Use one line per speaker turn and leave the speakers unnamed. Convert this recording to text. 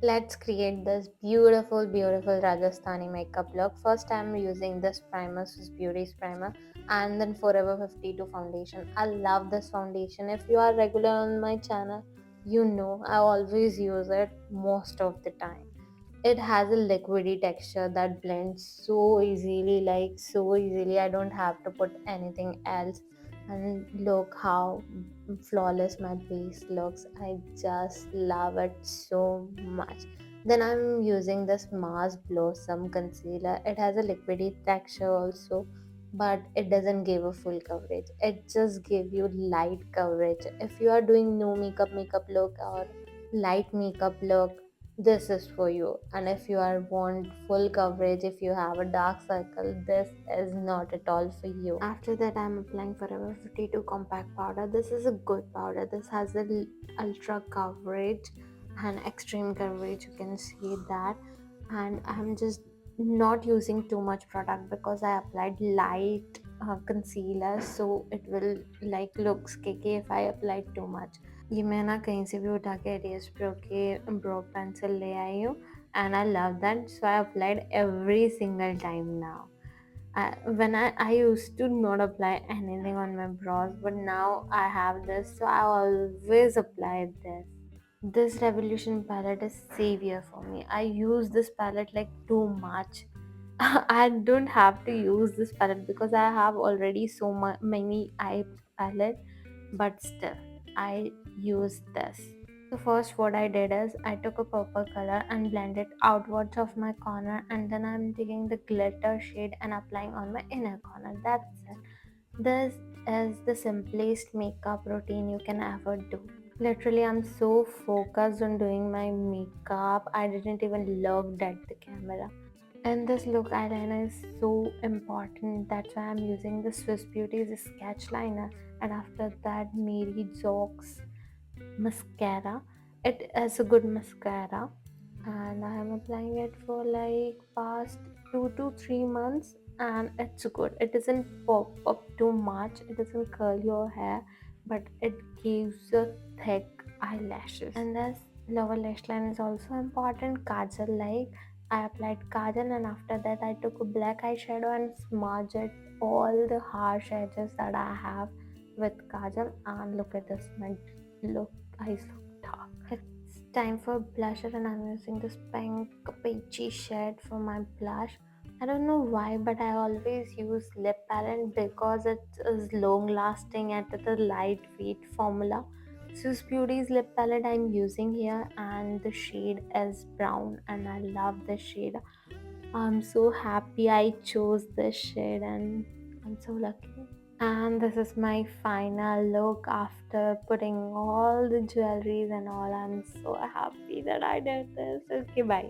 Let's create this beautiful Rajasthani makeup look. First, I'm using this primer, Swiss Beauty's primer, and then Forever 52 foundation. I love this foundation. If you are regular on my channel, you know I always use it most of the time. It has a liquidy texture that blends so easily, like so easily. I don't have to put anything else. And look how flawless my base looks. I just love it so much. Then I'm using this Mars Blossom concealer. It has a liquidy texture also, but it doesn't give a full coverage. It just give you light coverage. If you are doing no makeup look or light makeup look, this is for you. And if you are want full coverage, if you have a dark circle, this is not at all for you. After that, I'm applying Forever 52 compact powder. This is a good powder. This has a ultra coverage and extreme coverage, you can see that. And I'm just not using too much product because I applied light concealer, so it will like looks cakey if I applied too much. ये मैं ना कहीं से भी उठा के areas pro के bro pencil ले आई हूँ, and I love that, so I applied every single time now. I used to not apply anything on my brows, but now I have this, so I always apply this. This Revolution palette is savior for me. I use this palette like too much. I don't have to use this palette because I have already so many eye palette, but still I use this. So first what I did is I took a purple color and blended outwards of my corner, and then I'm taking the glitter shade and applying on my inner corner. That's it. This is the simplest makeup routine you can ever do. Literally, I'm so focused on doing my makeup, I didn't even look at the camera. And this look eyeliner is so important. That's why I'm using the Swiss Beauty's sketch liner. And after that, Mary Jokes mascara. It is a good mascara, and I am applying it for like past 2 to 3 months, and it's good. It doesn't pop up too much, it doesn't curl your hair, but it gives you thick eyelashes. And this lower lash line is also important. Kajal, like I applied kajal, and after that I took a black eyeshadow and smudged it all the harsh edges that I have with kajal. And look at this, my look eyes look dark. It's time for blusher, and I'm using this pink peachy shade for my blush. I don't know why, but I always use lip palette because it is long lasting and it's a lightweight formula. Swiss Beauty's lip palette I'm using here, and the shade is brown, and I love this shade. I'm so happy I chose this shade, and I'm so lucky. And this is my final look after putting all the jewelries and all. I'm so happy that I did this. Okay, bye.